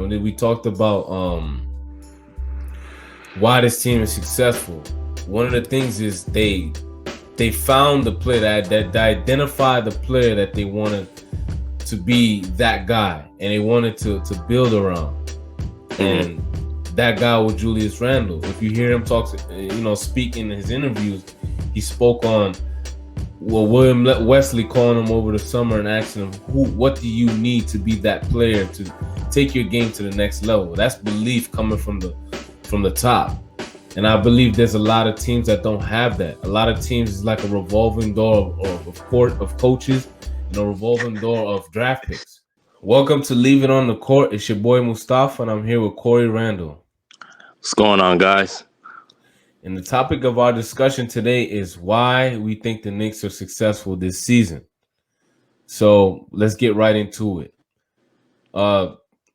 we talked about why this team is successful. One of the things is they found the player that identified the player that they wanted to be that guy, and they wanted to build around. And that guy was Julius Randle. If you hear him speak in his interviews, he spoke on William Wesley calling him over the summer and asking him, what do you need to be that player to take your game to the next level? That's belief coming from the top. And I believe there's a lot of teams that don't have that. A lot of teams is like a revolving door of coaches and a revolving door of draft picks. Welcome to Leave It on the Court. It's your boy Mustafa, and I'm here with Corey Randall. What's going on, guys? And the topic of our discussion today is why we think the Knicks are successful this season. So let's get right into it.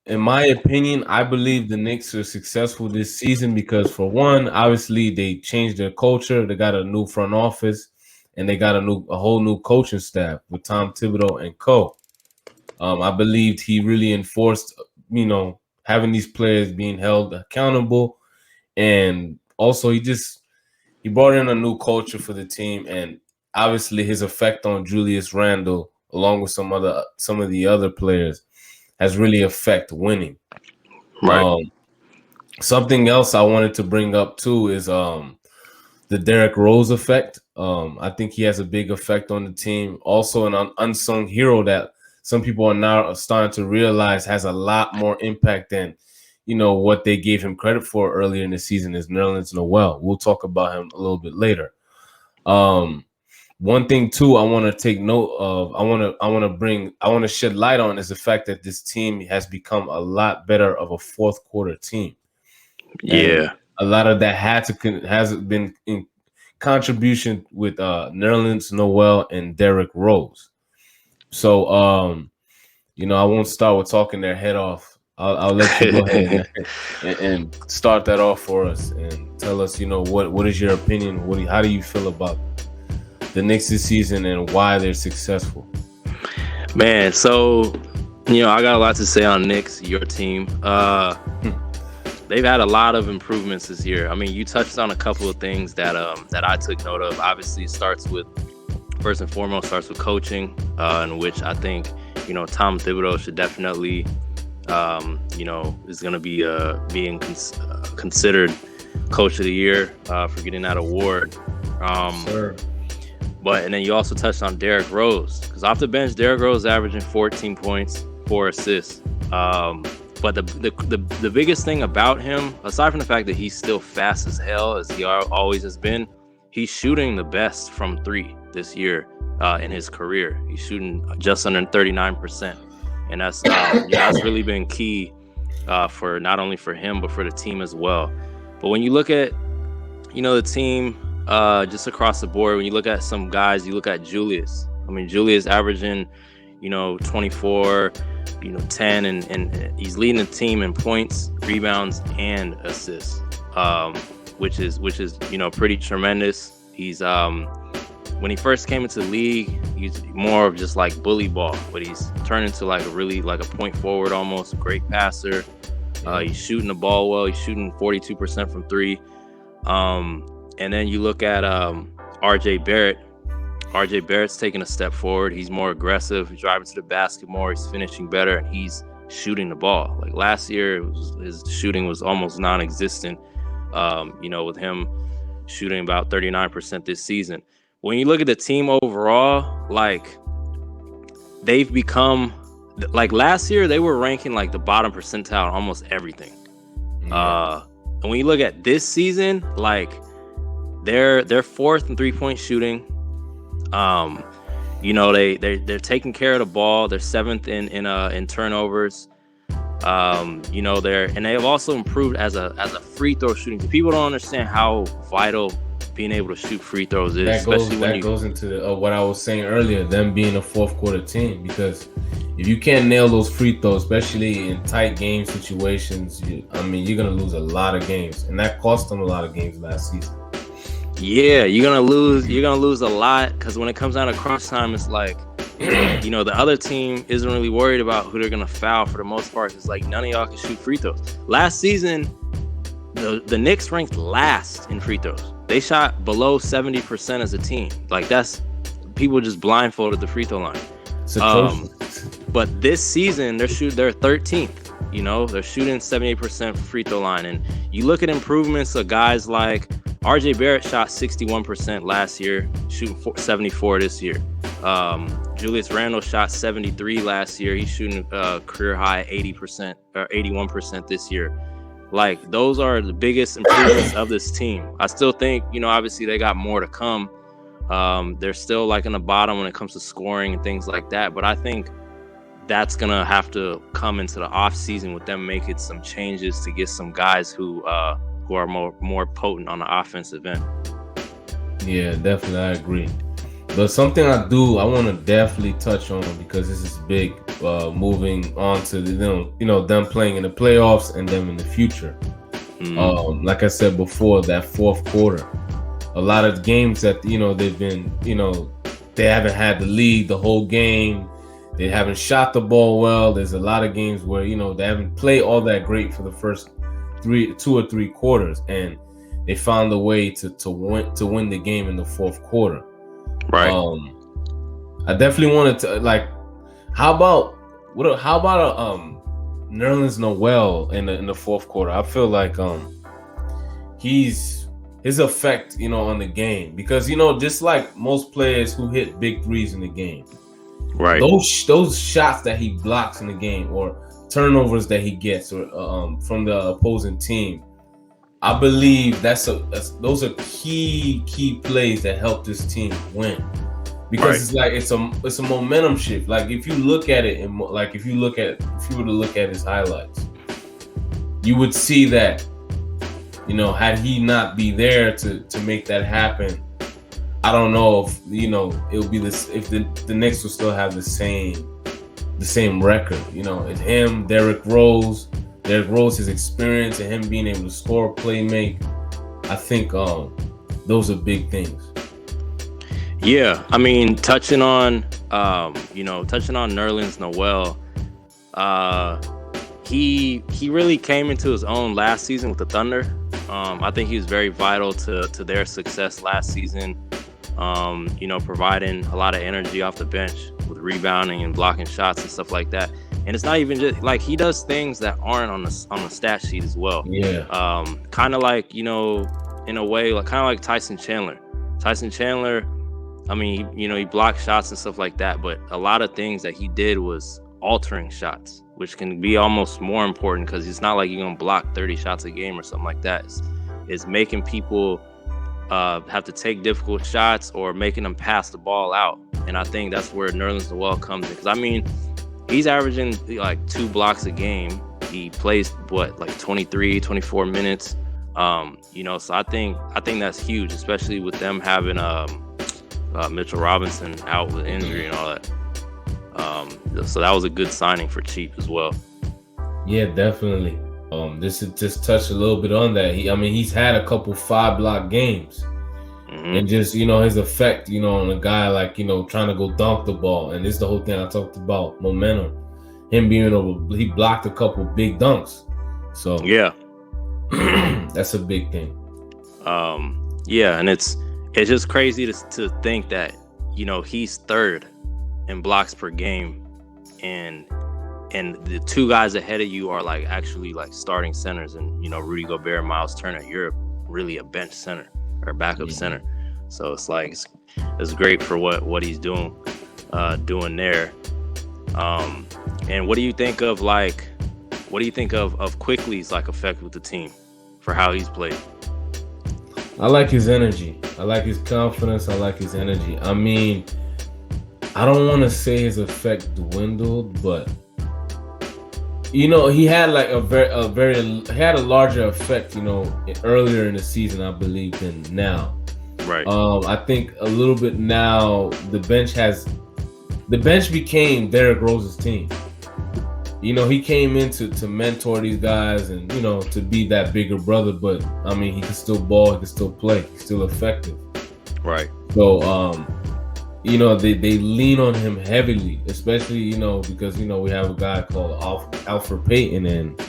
In my opinion, I believe the Knicks are successful this season because, for one, obviously they changed their culture. They got a new front office, and they got a whole new coaching staff with Tom Thibodeau and co. I believed he really enforced, having these players being held accountable, and also he brought in a new culture for the team, and obviously his effect on Julius Randle, along with some of the other players, has really affected winning. Right. Something else I wanted to bring up too is the Derrick Rose effect. I think he has a big effect on the team. Also, an unsung hero that some people are now starting to realize has a lot more impact than what they gave him credit for earlier in the season is Nerlens Noel. We'll talk about him a little bit later. One thing too I want to take note of, I want to shed light on is the fact that this team has become a lot better of a fourth quarter team. Yeah. And a lot of that has been in contribution with Nerlens Noel and Derrick Rose. So I won't start with talking their head off. I'll let you go ahead and start that off for us and tell us, what is your opinion? How do you feel about the Knicks this season and why they're successful? Man, so I got a lot to say on Knicks, your team. They've had a lot of improvements this year. I mean, you touched on a couple of things that I took note of. Obviously, first and foremost starts with coaching, in which I think Tom Thibodeau should definitely is going to be being considered Coach of the Year for getting that award. Sure. And then you also touched on Derrick Rose, because off the bench, Derrick Rose averaging 14 points, 4 assists. But the biggest thing about him, aside from the fact that he's still fast as hell, as he always has been, he's shooting the best from three this year in his career. He's shooting just under 39%. And that's really been key for not only for him, but for the team as well. But when you look at, the team just across the board, when you look at some guys, you look at Julius. I mean, Julius averaging, 24, 10, and he's leading the team in points, rebounds, and assists, which is pretty tremendous. He's when he first came into the league, he's more of just like bully ball, but he's turned into like a point forward, almost great passer. He's shooting the ball well. He's shooting 42% from three. And then you look at RJ Barrett. RJ Barrett's taking a step forward. He's more aggressive. He's driving to the basket more. He's finishing better, and he's shooting the ball. Like last year, his shooting was almost non-existent. With him shooting about 39% this season. When you look at the team overall, like they've become like last year, they were ranking like the bottom percentile on almost everything. And when you look at this season, like they're fourth in 3-point shooting. They're taking care of the ball. They're seventh in turnovers. They have also improved as a free throw shooting. People don't understand how vital being able to shoot free throws is. That goes into what I was saying earlier, them being a fourth quarter team, because if you can't nail those free throws, especially in tight game situations, you're gonna lose a lot of games, and that cost them a lot of games last season. Yeah, you're gonna lose a lot, because when it comes down to crunch time, it's like you know, the other team isn't really worried about who they're gonna foul for the most part. It's like none of y'all can shoot free throws. Last season, the Knicks ranked last in free throws. They shot below 70% as a team. Like, that's people just blindfolded the free throw line. But this season they're 13th. You know, they're shooting 78% free throw line, and you look at improvements of guys like RJ Barrett shot 61% last year, shooting 74 this year. Julius Randle shot 73 last year. He's shooting career high 80% or 81% this year. Like, those are the biggest improvements of this team. I still think, you know, obviously they got more to come. They're still like in the bottom when it comes to scoring and things like that. But I think that's gonna have to come into the off season with them making some changes to get some guys who are more potent on the offensive end. Yeah, definitely, I agree. But something I want to definitely touch on, because this is big, moving on to them playing in the playoffs and them in the future. Like I said before, that fourth quarter, a lot of games that they've been, they haven't had the lead the whole game. They haven't shot the ball well. There's a lot of games where they haven't played all that great for the first 2 or 3 quarters, and they found a way to win the game in the fourth quarter. Right. I definitely wanted to how about Nerlens Noel in the fourth quarter? I feel like his effect on the game, because just like most players who hit big threes in the game, right, those shots that he blocks in the game, or turnovers that he gets, or from the opposing team, I believe those are key plays that help this team win, because right. it's a momentum shift. Like, if you look at it, and if you were to look at his highlights, you would see that had he not be there to make that happen, I don't know if it would be this, if the Knicks will still have the same record. It's him, Derrick Rose, his experience, and him being able to score, play make. I think those are big things. Yeah, I mean, touching on Nerlens Noel, he really came into his own last season with the Thunder. I think he was very vital to their success last season. Providing a lot of energy off the bench with rebounding and blocking shots and stuff like that. And it's not even just like he does things that aren't on the stat sheet as well. Yeah. Kind of like, in a way, like kind of like Tyson Chandler. Tyson Chandler, I mean, he blocked shots and stuff like that, but a lot of things that he did was altering shots, which can be almost more important, because it's not like you're gonna block 30 shots a game or something like that. It's making people have to take difficult shots, or making them pass the ball out. And I think that's where Nerlens Noel comes in, because I mean, he's averaging like 2 blocks a game. He plays 23, 24 minutes. So I think that's huge, especially with them having Mitchell Robinson out with injury and all that. So that was a good signing for cheap as well. Yeah, definitely. This is just touch a little bit on that. He's had a couple 5-block games, and just his effect, on a guy like trying to go dunk the ball, and this is the whole thing I talked about, momentum. Him he blocked a couple big dunks, so yeah, that's a big thing. Yeah, and it's just crazy to think that he's third in blocks per game, and the 2 guys ahead of you are actually starting centers, and Rudy Gobert and Miles Turner. You're really a bench center or backup center, so it's great for what he's doing there. And what do you think of Quickly's effect with the team for how he's played? I like his energy. I like his confidence. I like his energy. I mean, I don't want to say his effect dwindled, but he had a larger effect, earlier in the season, I believe, than now. Right. I think a little bit now the bench became Derrick Rose's team. He came in to mentor these guys and, to be that bigger brother, but I mean, he can still ball, he can still play, he's still effective. Right. So they lean on him heavily, especially, because, we have a guy called Alfred Payton, and,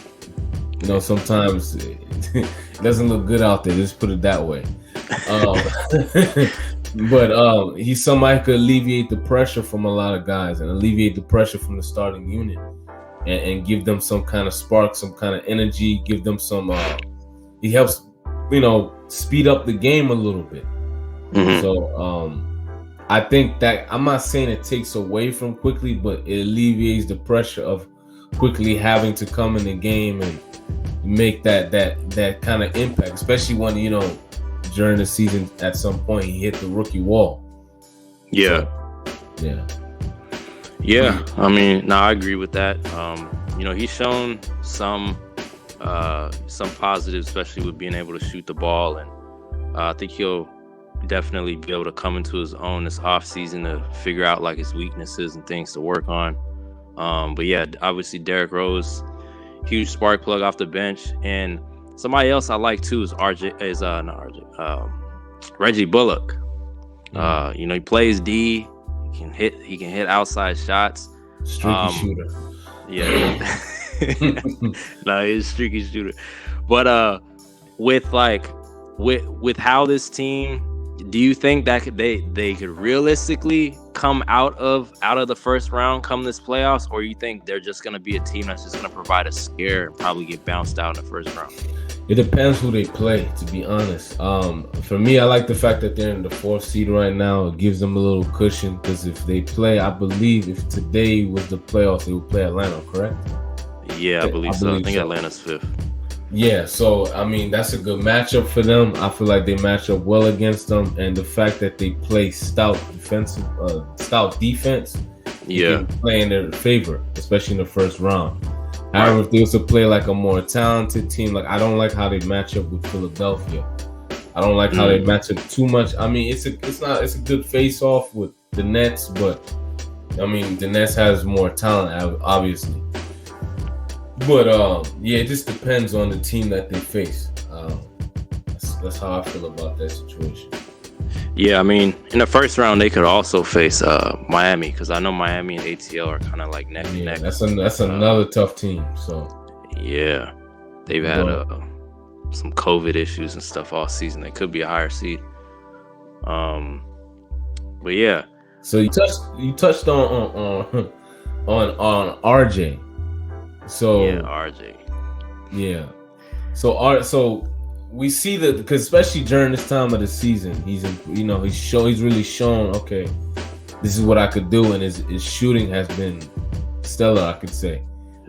sometimes it doesn't look good out there. Let's put it that way. But he's somebody who could alleviate the pressure from a lot of guys and alleviate the pressure from the starting unit and give them some kind of spark, some kind of energy, give them some, he helps, speed up the game a little bit. Mm-hmm. So, I think that I'm not saying it takes away from Quickly, but it alleviates the pressure of Quickly having to come in the game and make that kind of impact, especially when, during the season at some point he hit the rookie wall. Yeah. So, yeah. I mean, no, I agree with that. He's shown some positives, especially with being able to shoot the ball, and I think he'll definitely be able to come into his own this offseason to figure out like his weaknesses and things to work on. But yeah, obviously Derrick Rose, huge spark plug off the bench. And somebody else I like too is Reggie Bullock. He plays D. He can hit outside shots. Streaky shooter. Yeah. No, he's a streaky shooter. But with how this team, do you think that they could realistically come out of the first round come this playoffs, or you think they're just going to be a team that's just going to provide a scare and probably get bounced out in the first round? It depends who they play, to be honest. For me, I like the fact that they're in the 4th seed right now. It gives them a little cushion, because if they play, I believe if today was the playoffs, they would play Atlanta, correct? Yeah, I believe so. I think Atlanta's 5th. Yeah, so, I mean, that's a good matchup for them. I feel like they match up well against them. And the fact that they play stout defense, yeah, play in their favor, especially in the first round. However, if they was to play like a more talented team, like I don't like how they match up with Philadelphia. I don't like how they match up too much. I mean, it's a good face-off with the Nets, but I mean, the Nets has more talent, obviously. But it just depends on the team that they face. That's how I feel about that situation. Yeah, I mean, in the first round they could also face Miami, because I know Miami and ATL are kind of like neck and neck. That's another tough team. So yeah, they've had some COVID issues and stuff all season. They could be a higher seed. But yeah. So you touched on RJ. So yeah, RJ. Yeah. So we see that, because especially during this time of the season, he's really shown, okay, this is what I could do, and his shooting has been stellar, I could say.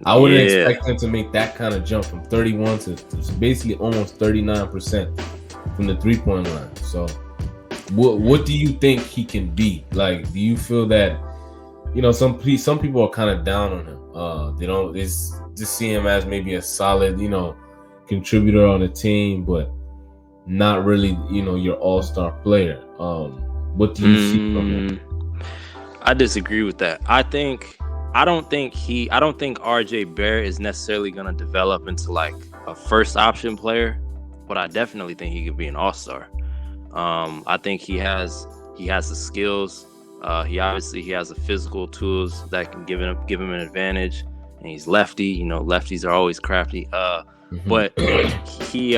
I wouldn't expect him to make that kind of jump from 31 to basically almost 39% from the 3-point line. So what do you think he can be? Like, do you feel that, some people are kind of down on him? They just see him as maybe a solid, contributor on the team, but not really, your all-star player. What do you see from him? I disagree with that. I don't think RJ Barrett is necessarily going to develop into like a first option player, but I definitely think he could be an all-star. I think he has the skills. He has the physical tools that can give him an advantage, and he's lefty. Lefties are always crafty. But he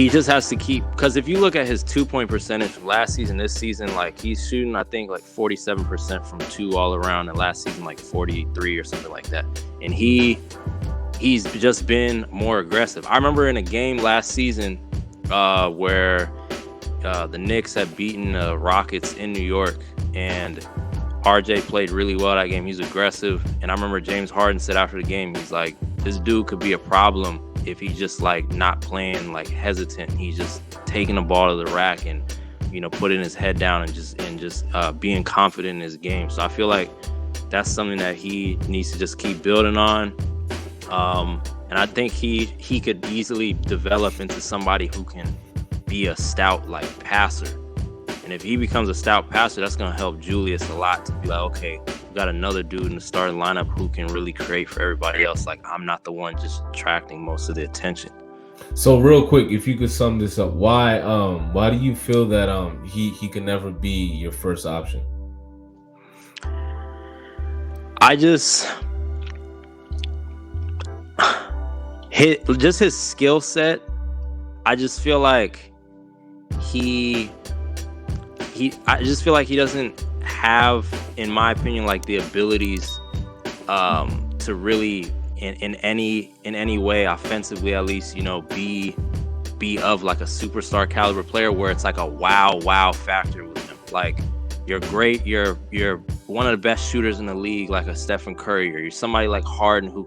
just has to keep, because if you look at his 2-point percentage from last season, this season, like he's shooting, I think like 47% from 2 all around, and last season like 43 or something like that. And he's just been more aggressive. I remember in a game last season where the Knicks had beaten the Rockets in New York, and RJ played really well that game. He's aggressive. And I remember James Harden said after the game, he's like, this dude could be a problem if he's just like not playing like hesitant. He's just taking the ball to the rack and, putting his head down and just being confident in his game. So I feel like that's something that he needs to just keep building on. And I think he could easily develop into somebody who can be a stout like passer. And if he becomes a stout passer, that's going to help Julius a lot to be like, okay, we got another dude in the starting lineup who can really create for everybody else. Like, I'm not the one just attracting most of the attention. So real quick, if you could sum this up, why do you feel that he can never be your first option? I just his skill set. I just feel like I just feel like he doesn't have, in my opinion, like the abilities to really in any way, offensively at least, be of like a superstar caliber player where it's like a wow factor with him. Like, you're great, you're one of the best shooters in the league, like a Stephen Curry, or you're somebody like Harden who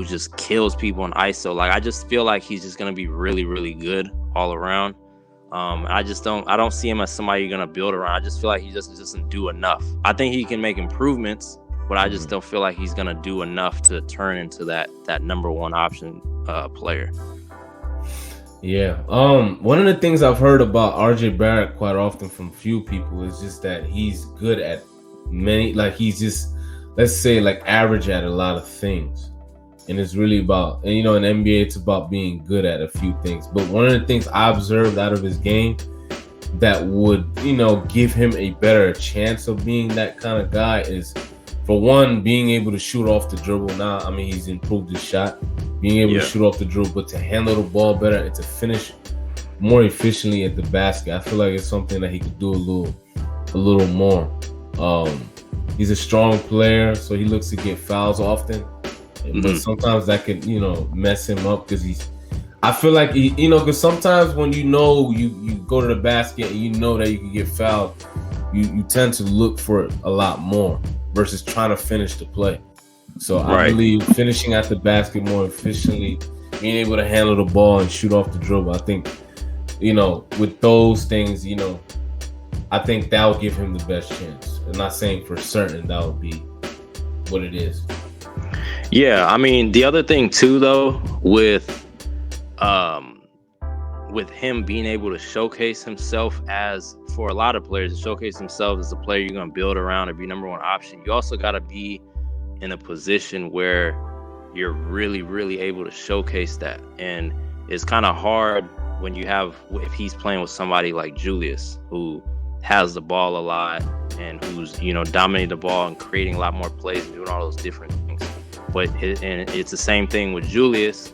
just kills people in ISO. Like, I just feel like he's just gonna be really, really good all around. I don't see him as somebody you're gonna build around. I just feel like he just doesn't do enough. I think he can make improvements, but I just don't feel like he's gonna do enough to turn into that number one option player. Yeah. One of the things I've heard about RJ Barrett quite often from few people is just that he's good at many, like he's just, let's say, like average at a lot of things. And it's really about, and in NBA, it's about being good at a few things. But one of the things I observed out of his game that would, give him a better chance of being that kind of guy is, for one, being able to shoot off the dribble. Now, I mean, he's improved his shot, being able to shoot off the dribble, but to handle the ball better and to finish more efficiently at the basket. I feel like it's something that he could do a little more. He's a strong player, so he looks to get fouls often. But sometimes that could, mess him up because I feel like, because sometimes when you go to the basket and you know that you can get fouled, you tend to look for it a lot more versus trying to finish the play. So I believe finishing at the basket more efficiently, being able to handle the ball and shoot off the dribble, I think, with those things, I think that would give him the best chance. I'm not saying for certain that would be what it is. Yeah, I mean, the other thing too, though, with him being able to showcase himself for a lot of players, to showcase himself as a player you're going to build around and be number one option, you also got to be in a position where you're really, really able to showcase that. And it's kind of hard when if he's playing with somebody like Julius, who has the ball a lot and who's, dominating the ball and creating a lot more plays and doing all those different things. But it's the same thing with Julius.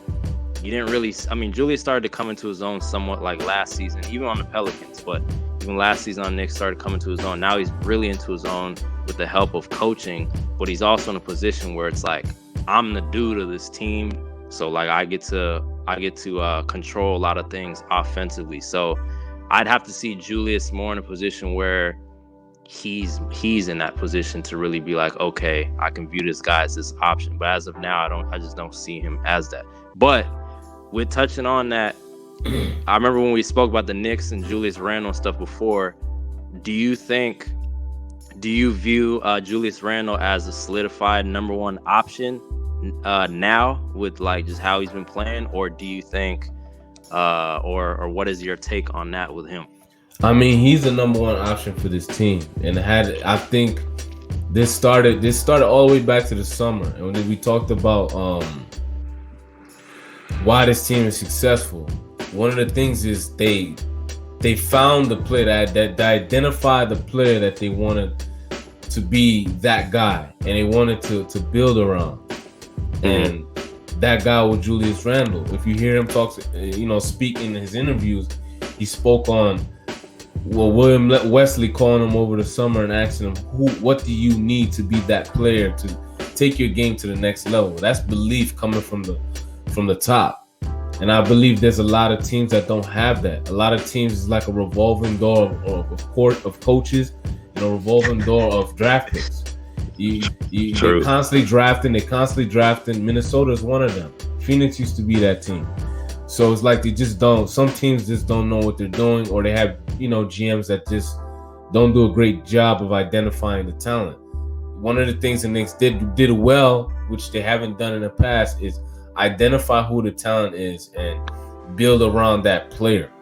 Julius started to come into his own somewhat like last season, even on the Pelicans, but even last season on Knicks started coming to his own. Now he's really into his own with the help of coaching, but he's also in a position where it's like, I'm the dude of this team. So like I get to control a lot of things offensively. So I'd have to see Julius more in a position where he's in that position to really be like, okay, I can view this guy as this option. But as of now, I just don't see him as that. But with touching on that, I remember when we spoke about the Knicks and Julius Randle and stuff before. Do you view Julius Randle as a solidified number one option now with like just how he's been playing, or do you think or what is your take on that with him? I mean, he's the number one option for this team, and I think this started all the way back to the summer, and when we talked about why this team is successful. One of the things is they found the player that identified the player that they wanted to be that guy, and they wanted to build around. And that guy was Julius Randle. If you hear him speak in his interviews, he spoke on William Wesley calling him over the summer and asking him, what do you need to be that player to take your game to the next level? That's belief coming from the top. And I believe there's a lot of teams that don't have that. A lot of teams is like a revolving door of coaches and a revolving door of draft picks. They're constantly drafting. Minnesota is one of them. Phoenix used to be that team. So it's like some teams just don't know what they're doing, or they have, GMs that just don't do a great job of identifying the talent. One of the things the Knicks did well, which they haven't done in the past, is identify who the talent is and build around that player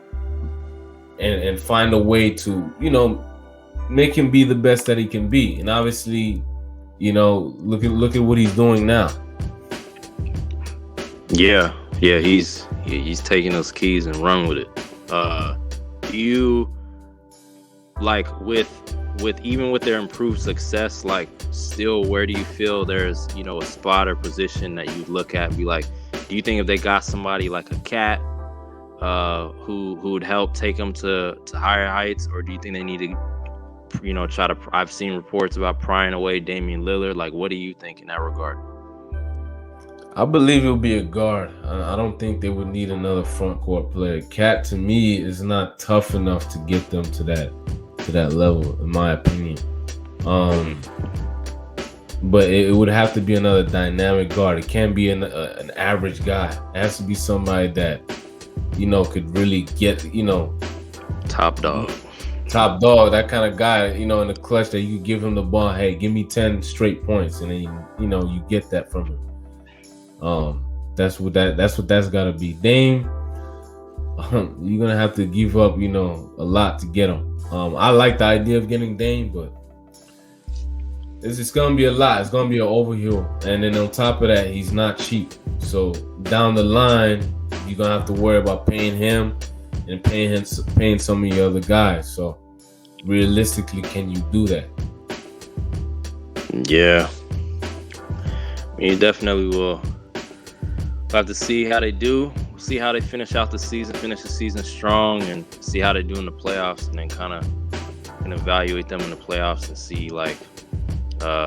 and find a way to, make him be the best that he can be. And obviously, look at what he's doing now. Yeah. Yeah, he's taking those keys and run with it. Do you like with even with their improved success, like still where do you feel there's, you know, a spot or position that you look at and be like, do you think if they got somebody like a Cat who would help take them to higher heights, or do you think they need to, you know, try to, I've seen reports about prying away Damian Lillard. Like, what do you think in that regard? I believe it'll be a guard. I don't think they would need another front court player. Cat, to me, is not tough enough to get them to that level, in my opinion. But it would have to be another dynamic guard. It can't be an average guy. It has to be somebody that, you know, could really get, you know, top dog, that kind of guy, you know, in the clutch that you give him the ball. Hey, give me 10 straight points, and then you know you get that from him. That's what that's got to be. Dame, you're gonna have to give up, you know, a lot to get him. I like the idea of getting Dame, but it's gonna be a lot. It's gonna be an overhaul, and then on top of that, he's not cheap. So down the line, you're gonna have to worry about paying him and paying some of your other guys. So realistically, can you do that? Yeah, you definitely will. We'll have to see how they do. We'll see how they finish the season strong, and see how they do in the playoffs, and then kind of evaluate them in the playoffs and see, like,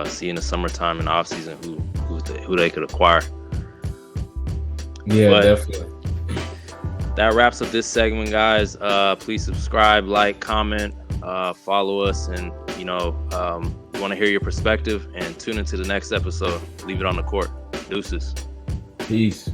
see in the summertime and off season who they could acquire. Yeah, but definitely. That wraps up this segment, guys. Please subscribe, like, comment, follow us, and we want to hear your perspective, and tune into the next episode. Leave it on the court. Deuces. Peace.